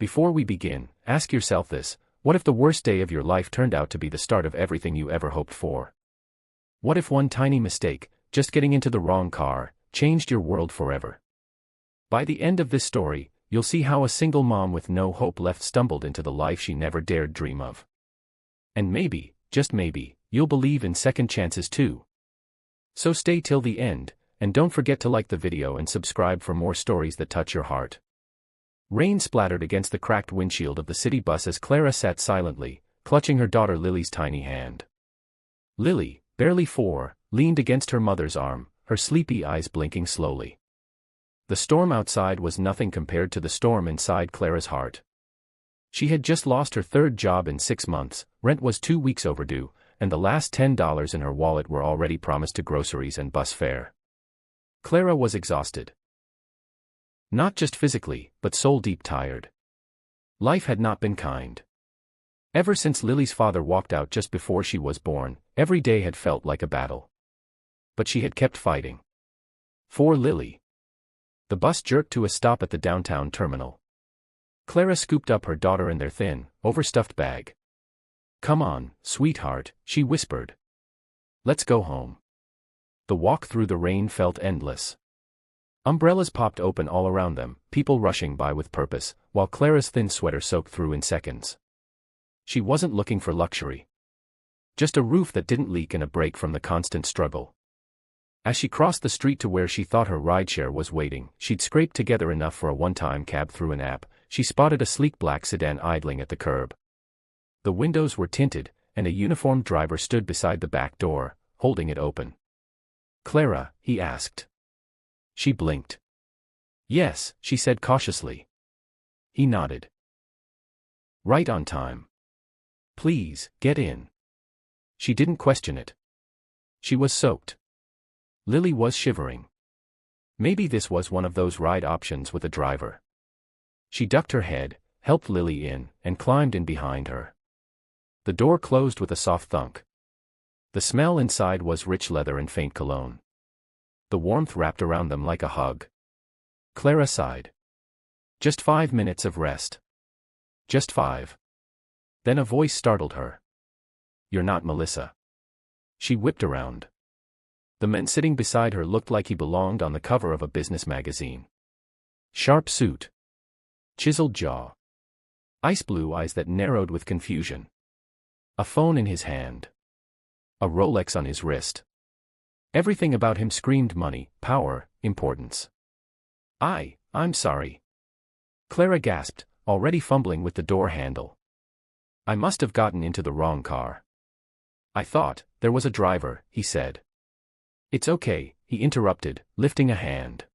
Before we begin, ask yourself this: what if the worst day of your life turned out to be the start of everything you ever hoped for? What if one tiny mistake, just getting into the wrong car, changed your world forever? By the end of this story, you'll see how a single mom with no hope left stumbled into the life she never dared dream of. And maybe, just maybe, you'll believe in second chances too. So stay till the end, and don't forget to like the video and subscribe for more stories that touch your heart. Rain splattered against the cracked windshield of the city bus as Clara sat silently, clutching her daughter Lily's tiny hand. Lily, barely 4, leaned against her mother's arm, her sleepy eyes blinking slowly. The storm outside was nothing compared to the storm inside Clara's heart. She had just lost her third job in 6 months, rent was 2 weeks overdue, and the last $10 in her wallet were already promised to groceries and bus fare. Clara was exhausted. Not just physically, but soul-deep tired. Life had not been kind. Ever since Lily's father walked out just before she was born, every day had felt like a battle. But she had kept fighting. For Lily. The bus jerked to a stop at the downtown terminal. Clara scooped up her daughter in their thin, overstuffed bag. "Come on, sweetheart," she whispered. "Let's go home." The walk through the rain felt endless. Umbrellas popped open all around them, people rushing by with purpose, while Clara's thin sweater soaked through in seconds. She wasn't looking for luxury. Just a roof that didn't leak and a break from the constant struggle. As she crossed the street to where she thought her rideshare was waiting, she'd scraped together enough for a one-time cab through an app. She spotted a sleek black sedan idling at the curb. The windows were tinted, and a uniformed driver stood beside the back door, holding it open. "Clara?" he asked. She blinked. "Yes," she said cautiously. He nodded. "Right on time. Please, get in." She didn't question it. She was soaked. Lily was shivering. Maybe this was one of those ride options with a driver. She ducked her head, helped Lily in, and climbed in behind her. The door closed with a soft thunk. The smell inside was rich leather and faint cologne. The warmth wrapped around them like a hug. Clara sighed. Just 5 minutes of rest. Just 5. Then a voice startled her. "You're not Melissa." She whipped around. The man sitting beside her looked like he belonged on the cover of a business magazine. Sharp suit. Chiseled jaw. Ice blue eyes that narrowed with confusion. A phone in his hand. A Rolex on his wrist. Everything about him screamed money, power, importance. I'm sorry." Clara gasped, already fumbling with the door handle. "I must have gotten into the wrong car. I thought there was a driver," he said. "It's okay," he interrupted, lifting a hand.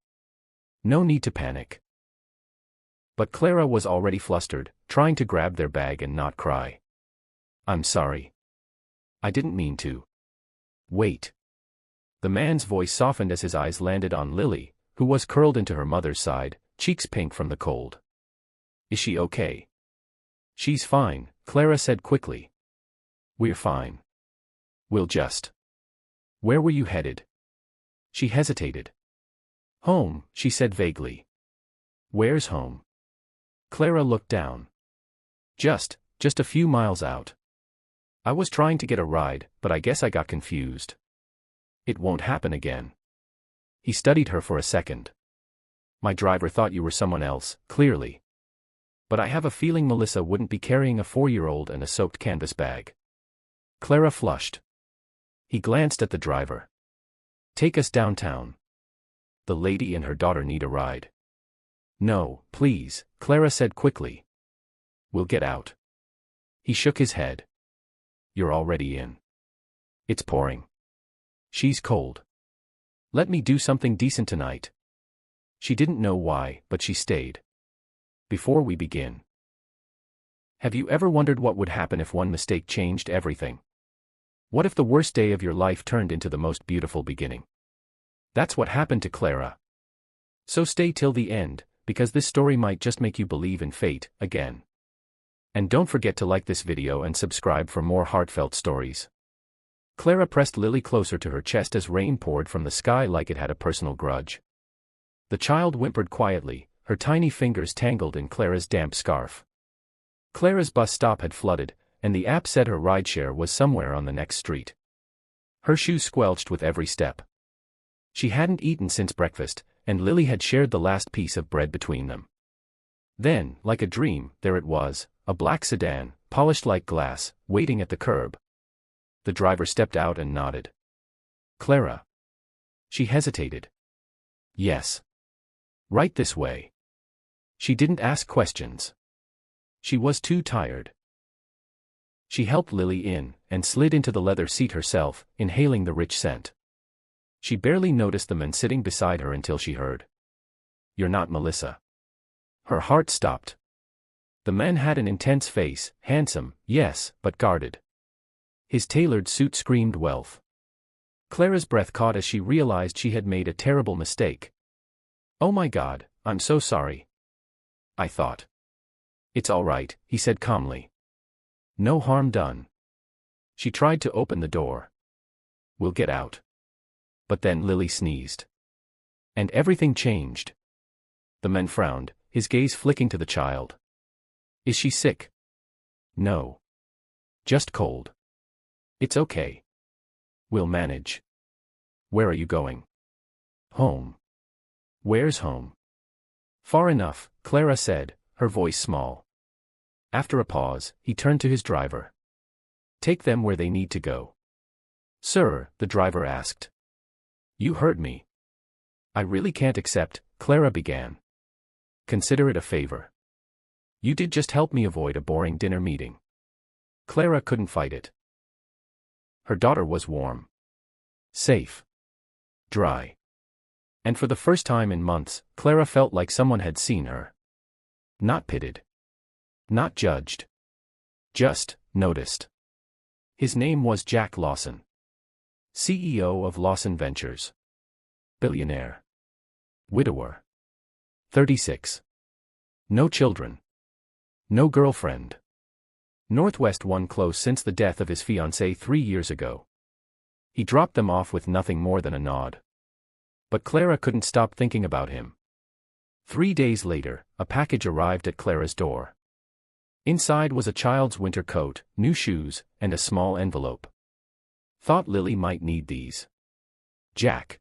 "No need to panic." But Clara was already flustered, trying to grab their bag and not cry. "I'm sorry. I didn't mean to." "Wait." The man's voice softened as his eyes landed on Lily, who was curled into her mother's side, cheeks pink from the cold. "Is she okay?" "She's fine," Clara said quickly. "We're fine. We'll just..." "Where were you headed?" She hesitated. "Home," she said vaguely. "Where's home?" Clara looked down. Just a few miles out. I was trying to get a ride, but I guess I got confused." "It won't happen again." He studied her for a second. "My driver thought you were someone else, clearly. But I have a feeling Melissa wouldn't be carrying a 4-year-old and a soaked canvas bag." Clara flushed. He glanced at the driver. "Take us downtown. The lady and her daughter need a ride." "No, please," Clara said quickly. "We'll get out." He shook his head. "You're already in. It's pouring. She's cold. Let me do something decent tonight." She didn't know why, but she stayed. "Before we begin, have you ever wondered what would happen if one mistake changed everything? What if the worst day of your life turned into the most beautiful beginning?" That's what happened to Clara. So stay till the end, because this story might just make you believe in fate again. And don't forget to like this video and subscribe for more heartfelt stories. Clara pressed Lily closer to her chest as rain poured from the sky like it had a personal grudge. The child whimpered quietly, her tiny fingers tangled in Clara's damp scarf. Clara's bus stop had flooded, and the app said her rideshare was somewhere on the next street. Her shoes squelched with every step. She hadn't eaten since breakfast, and Lily had shared the last piece of bread between them. Then, like a dream, there it was, a black sedan, polished like glass, waiting at the curb. The driver stepped out and nodded. Clara. She hesitated. Yes. Right this way. She didn't ask questions. She was too tired. She helped Lily in, and slid into the leather seat herself, inhaling the rich scent. She barely noticed the man sitting beside her until she heard. "You're not Melissa." Her heart stopped. The man had an intense face, handsome, yes, but guarded. His tailored suit screamed wealth. Clara's breath caught as she realized she had made a terrible mistake. "Oh my God, I'm so sorry. I thought." "It's all right," he said calmly. "No harm done." She tried to open the door. "We'll get out." But then Lily sneezed. And everything changed. The man frowned, his gaze flicking to the child. "Is she sick?" "No. Just cold." "It's okay. We'll manage." "Where are you going?" "Home." "Where's home?" "Far enough," Clara said, her voice small. After a pause, he turned to his driver. "Take them where they need to go." "Sir," the driver asked. "You hurt me." "I really can't accept," Clara began. "Consider it a favor. You did just help me avoid a boring dinner meeting." Clara couldn't fight it. Her daughter was warm. Safe. Dry. And for the first time in months, Clara felt like someone had seen her. Not pitied. Not judged. Just noticed. His name was Jack Lawson. CEO of Lawson Ventures. Billionaire. Widower. 36. No children. No girlfriend. Northwest one close since the death of his fiancée 3 years ago. He dropped them off with nothing more than a nod. But Clara couldn't stop thinking about him. 3 days later, a package arrived at Clara's door. Inside was a child's winter coat, new shoes, and a small envelope. Thought Lily might need these. Jack.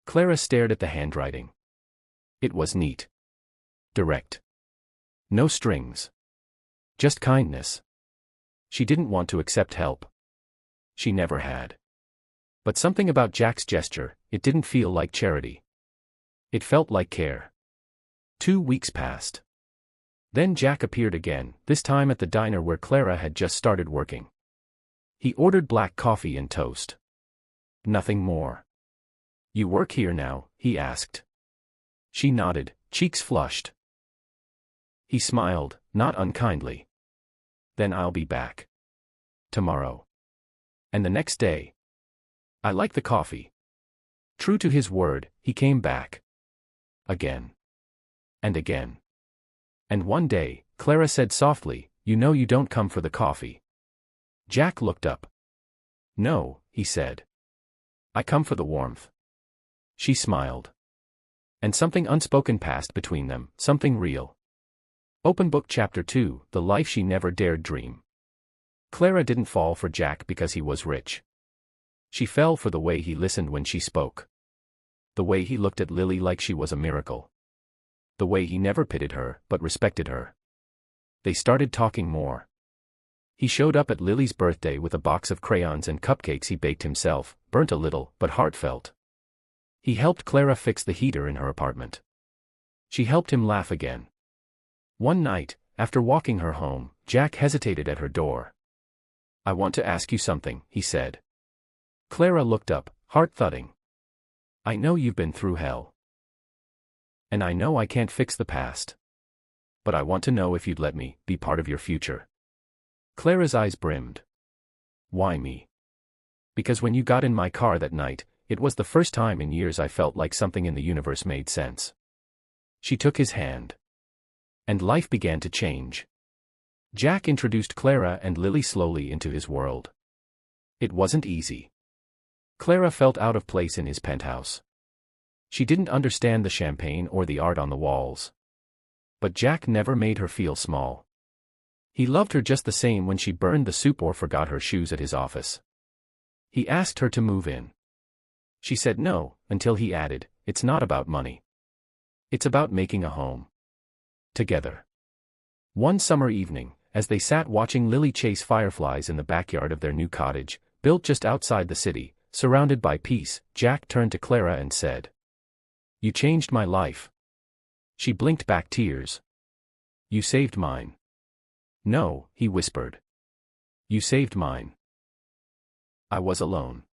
Clara stared at the handwriting. It was neat. Direct. No strings. Just kindness. She didn't want to accept help. She never had. But something about Jack's gesture, it didn't feel like charity. It felt like care. 2 weeks passed. Then Jack appeared again, this time at the diner where Clara had just started working. He ordered black coffee and toast. Nothing more. "You work here now?" he asked. She nodded, cheeks flushed. He smiled, not unkindly. "Then I'll be back. Tomorrow. And the next day." "I like the coffee." True to his word, he came back. Again. And again. And one day, Clara said softly, "You know you don't come for the coffee." Jack looked up. "No," he said. "I come for the warmth." She smiled. And something unspoken passed between them, something real. Open Book Chapter 2, The Life She Never Dared Dream. Clara didn't fall for Jack because he was rich. She fell for the way he listened when she spoke. The way he looked at Lily like she was a miracle. The way he never pitied her, but respected her. They started talking more. He showed up at Lily's birthday with a box of crayons and cupcakes he baked himself, burnt a little, but heartfelt. He helped Clara fix the heater in her apartment. She helped him laugh again. One night, after walking her home, Jack hesitated at her door. "I want to ask you something," he said. Clara looked up, heart thudding. "I know you've been through hell. And I know I can't fix the past. But I want to know if you'd let me be part of your future." Clara's eyes brimmed. "Why me?" "Because when you got in my car that night, it was the first time in years I felt like something in the universe made sense." She took his hand. And life began to change. Jack introduced Clara and Lily slowly into his world. It wasn't easy. Clara felt out of place in his penthouse. She didn't understand the champagne or the art on the walls. But Jack never made her feel small. He loved her just the same when she burned the soup or forgot her shoes at his office. He asked her to move in. She said no, until he added, "It's not about money. It's about making a home together." One summer evening, as they sat watching Lily chase fireflies in the backyard of their new cottage, built just outside the city, surrounded by peace, Jack turned to Clara and said, "You changed my life." She blinked back tears. "You saved mine." "No," he whispered. "You saved mine." I was alone.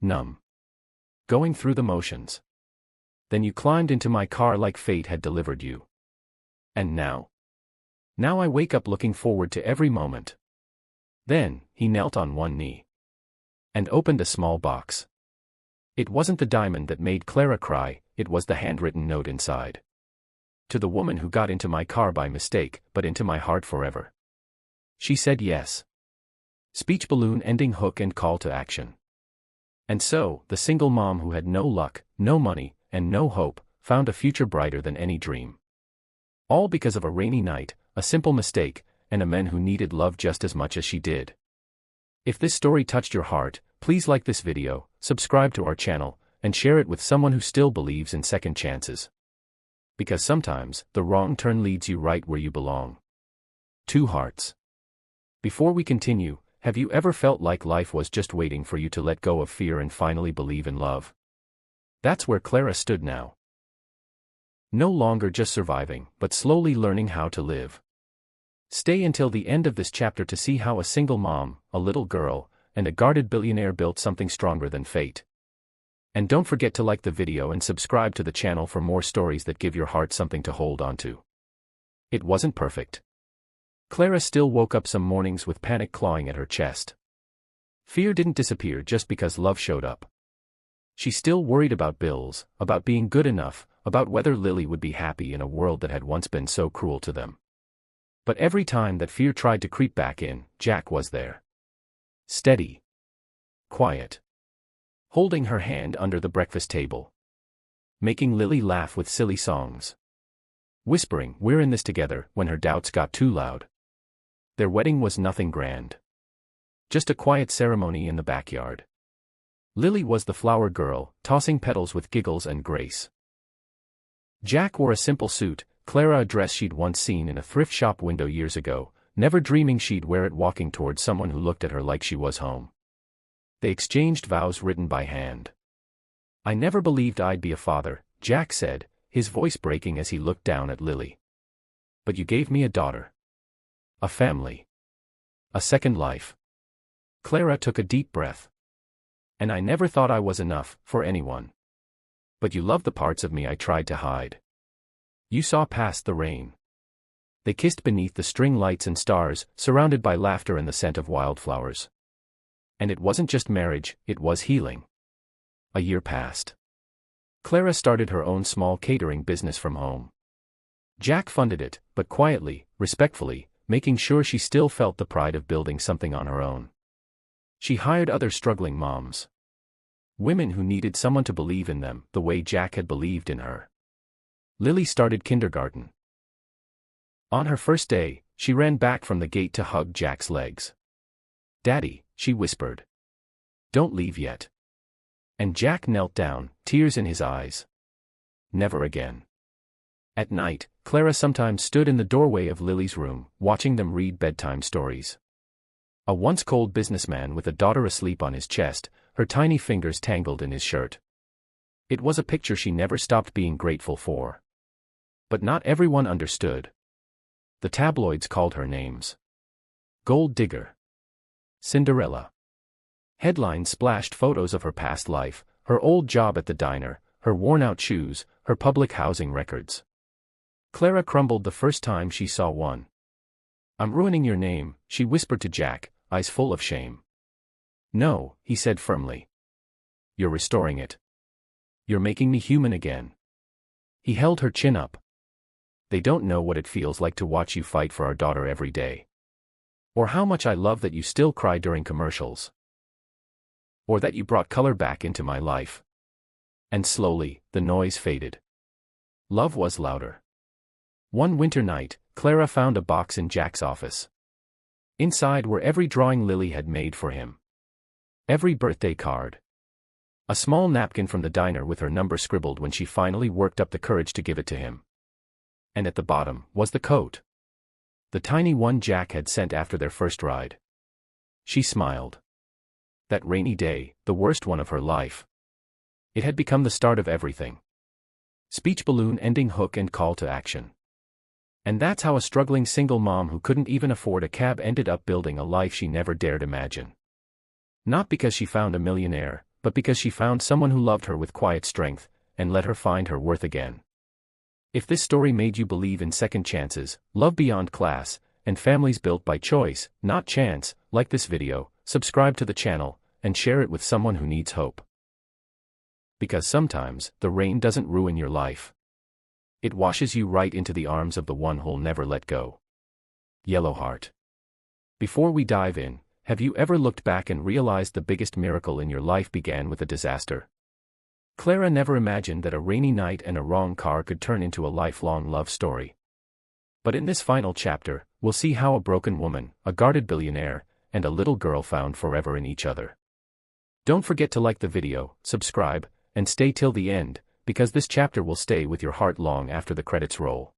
Numb. Going through the motions. Then you climbed into my car like fate had delivered you. And now? Now I wake up looking forward to every moment. Then, he knelt on one knee. And opened a small box. It wasn't the diamond that made Clara cry, it was the handwritten note inside. "To the woman who got into my car by mistake, but into my heart forever." She said yes. Speech balloon ending hook and call to action. And so, the single mom who had no luck, no money, and no hope, found a future brighter than any dream. All because of a rainy night, a simple mistake, and a man who needed love just as much as she did. If this story touched your heart, please like this video, subscribe to our channel, and share it with someone who still believes in second chances. Because sometimes, the wrong turn leads you right where you belong. Two hearts. Before we continue, have you ever felt like life was just waiting for you to let go of fear and finally believe in love? That's where Clara stood now. No longer just surviving, but slowly learning how to live. Stay until the end of this chapter to see how a single mom, a little girl, and a guarded billionaire built something stronger than fate. And don't forget to like the video and subscribe to the channel for more stories that give your heart something to hold on to. It wasn't perfect. Clara still woke up some mornings with panic clawing at her chest. Fear didn't disappear just because love showed up. She still worried about bills, about being good enough, about whether Lily would be happy in a world that had once been so cruel to them. But every time that fear tried to creep back in, Jack was there. Steady. Quiet. Holding her hand under the breakfast table. Making Lily laugh with silly songs. Whispering, "We're in this together," when her doubts got too loud. Their wedding was nothing grand. Just a quiet ceremony in the backyard. Lily was the flower girl, tossing petals with giggles and grace. Jack wore a simple suit, Clara a dress she'd once seen in a thrift shop window years ago, never dreaming she'd wear it walking towards someone who looked at her like she was home. They exchanged vows written by hand. "I never believed I'd be a father," Jack said, his voice breaking as he looked down at Lily. "But you gave me a daughter. A family. A second life." Clara took a deep breath. "And I never thought I was enough, for anyone. But you loved the parts of me I tried to hide. You saw past the rain." They kissed beneath the string lights and stars, surrounded by laughter and the scent of wildflowers. And it wasn't just marriage, it was healing. A year passed. Clara started her own small catering business from home. Jack funded it, but quietly, respectfully, making sure she still felt the pride of building something on her own. She hired other struggling moms. Women who needed someone to believe in them, the way Jack had believed in her. Lily started kindergarten. On her first day, she ran back from the gate to hug Jack's legs. "Daddy," she whispered. "Don't leave yet." And Jack knelt down, tears in his eyes. Never again. At night, Clara sometimes stood in the doorway of Lily's room, watching them read bedtime stories. A once cold businessman with a daughter asleep on his chest, her tiny fingers tangled in his shirt. It was a picture she never stopped being grateful for. But not everyone understood. The tabloids called her names. Gold digger. Cinderella. Headlines splashed photos of her past life, her old job at the diner, her worn-out shoes, her public housing records. Clara crumbled the first time she saw one. "I'm ruining your name," she whispered to Jack, eyes full of shame. "No," he said firmly. "You're restoring it. You're making me human again." He held her chin up. "They don't know what it feels like to watch you fight for our daughter every day. Or how much I love that you still cry during commercials. Or that you brought color back into my life. And slowly, the noise faded. Love was louder. One winter night, Clara found a box in Jack's office. Inside were every drawing Lily had made for him. Every birthday card. A small napkin from the diner with her number scribbled when she finally worked up the courage to give it to him. And at the bottom was the coat. The tiny one Jack had sent after their first ride. She smiled. That rainy day, the worst one of her life. It had become the start of everything. Speech balloon ending hook and call to action. And that's how a struggling single mom who couldn't even afford a cab ended up building a life she never dared imagine. Not because she found a millionaire, but because she found someone who loved her with quiet strength, and let her find her worth again. If this story made you believe in second chances, love beyond class, and families built by choice, not chance, like this video, subscribe to the channel, and share it with someone who needs hope. Because sometimes, the rain doesn't ruin your life. It washes you right into the arms of the one who'll never let go. Yellow Heart. Before we dive in, have you ever looked back and realized the biggest miracle in your life began with a disaster? Clara never imagined that a rainy night and a wrong car could turn into a lifelong love story. But in this final chapter, we'll see how a broken woman, a guarded billionaire, and a little girl found forever in each other. Don't forget to like the video, subscribe, and stay till the end, because this chapter will stay with your heart long after the credits roll.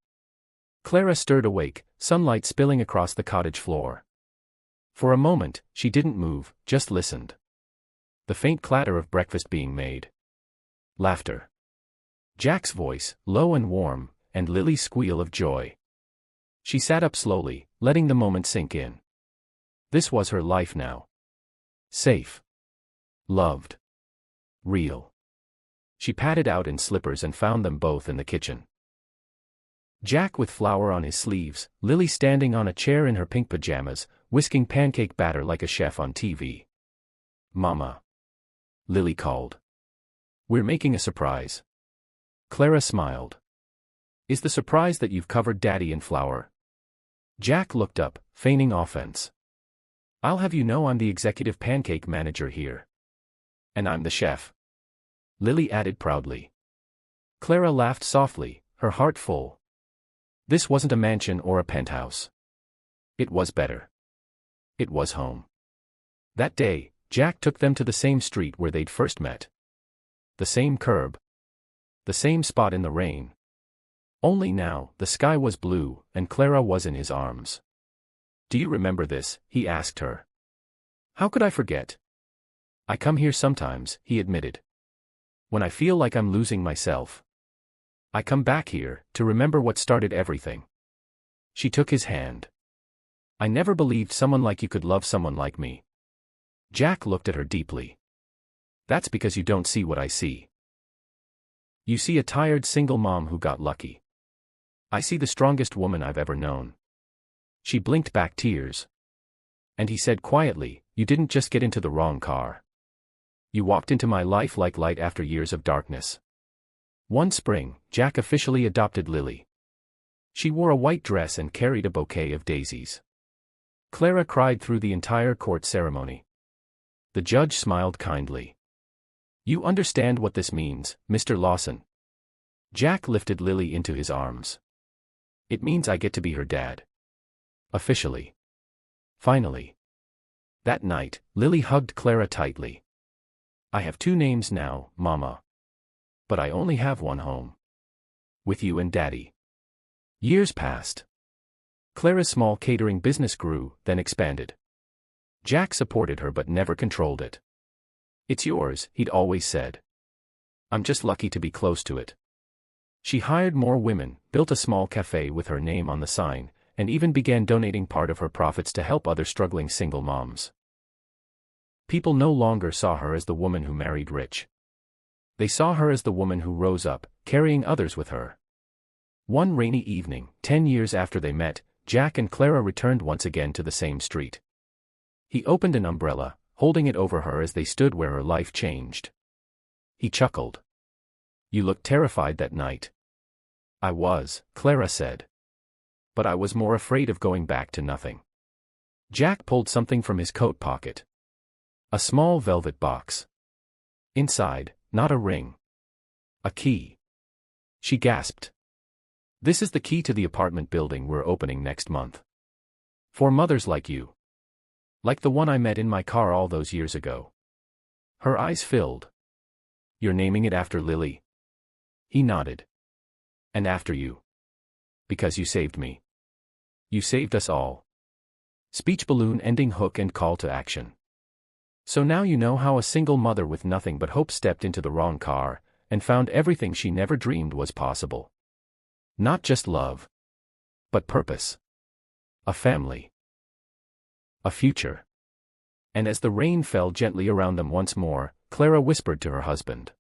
Clara stirred awake, sunlight spilling across the cottage floor. For a moment, she didn't move, just listened. The faint clatter of breakfast being made. Laughter. Jack's voice, low and warm, and Lily's squeal of joy. She sat up slowly, letting the moment sink in. This was her life now. Safe. Loved. Real. She padded out in slippers and found them both in the kitchen. Jack with flour on his sleeves, Lily standing on a chair in her pink pajamas, whisking pancake batter like a chef on TV. "Mama," Lily called. "We're making a surprise." Clara smiled. "Is the surprise that you've covered Daddy in flour?" Jack looked up, feigning offense. "I'll have you know I'm the executive pancake manager here. And I'm the chef," Lily added proudly. Clara laughed softly, her heart full. This wasn't a mansion or a penthouse. It was better. It was home. That day, Jack took them to the same street where they'd first met. The same curb. The same spot in the rain. Only now, the sky was blue, and Clara was in his arms. "Do you remember this?" he asked her. "How could I forget?" "I come here sometimes," he admitted. "When I feel like I'm losing myself. I come back here, to remember what started everything." She took his hand. "I never believed someone like you could love someone like me." Jack looked at her deeply. "That's because you don't see what I see. You see a tired single mom who got lucky. I see the strongest woman I've ever known." She blinked back tears. And he said quietly, "You didn't just get into the wrong car. You walked into my life like light after years of darkness." One spring, Jack officially adopted Lily. She wore a white dress and carried a bouquet of daisies. Clara cried through the entire court ceremony. The judge smiled kindly. "You understand what this means, Mr. Lawson?" Jack lifted Lily into his arms. "It means I get to be her dad. Officially. Finally." That night, Lily hugged Clara tightly. "I have two names now, Mama. But I only have one home. With you and Daddy." Years passed. Clara's small catering business grew, then expanded. Jack supported her but never controlled it. "It's yours," he'd always said. "I'm just lucky to be close to it." She hired more women, built a small cafe with her name on the sign, and even began donating part of her profits to help other struggling single moms. People no longer saw her as the woman who married rich. They saw her as the woman who rose up, carrying others with her. One rainy evening, 10 years after they met, Jack and Clara returned once again to the same street. He opened an umbrella, holding it over her as they stood where her life changed. He chuckled. "You looked terrified that night." "I was," Clara said. "But I was more afraid of going back to nothing." Jack pulled something from his coat pocket. A small velvet box. Inside, not a ring. A key. She gasped. This is the key to the apartment building we're opening next month. For mothers like you. Like the one I met in my car all those years ago. Her eyes filled. You're naming it after Lily? He nodded. And after you. Because you saved me. You saved us all. Speech balloon ending hook and call to action. So now you know how a single mother with nothing but hope stepped into the wrong car, and found everything she never dreamed was possible. Not just love. But purpose. A family. A future. And as the rain fell gently around them once more, Clara whispered to her husband.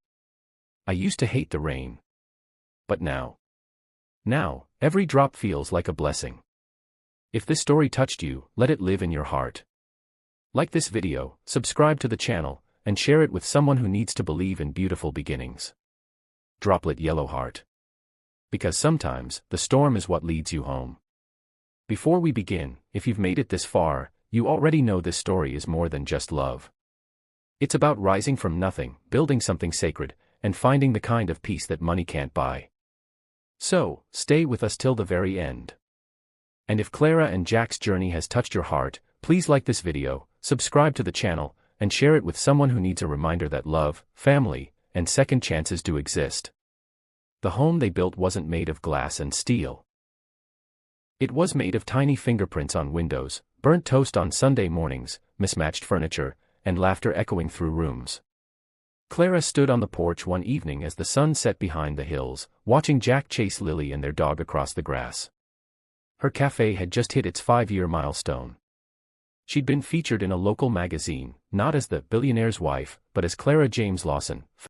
I used to hate the rain. But now, every drop feels like a blessing. If this story touched you, let it live in your heart. Like this video, subscribe to the channel, and share it with someone who needs to believe in beautiful beginnings. Droplet yellow heart. Because sometimes, the storm is what leads you home. Before we begin, if you've made it this far, you already know this story is more than just love. It's about rising from nothing, building something sacred, and finding the kind of peace that money can't buy. So, stay with us till the very end. And if Clara and Jack's journey has touched your heart, please like this video, subscribe to the channel, and share it with someone who needs a reminder that love, family, and second chances do exist. The home they built wasn't made of glass and steel. It was made of tiny fingerprints on windows, burnt toast on Sunday mornings, mismatched furniture, and laughter echoing through rooms. Clara stood on the porch one evening as the sun set behind the hills, watching Jack chase Lily and their dog across the grass. Her cafe had just hit its 5-year milestone. She'd been featured in a local magazine, not as the billionaire's wife, but as Clara James Lawson,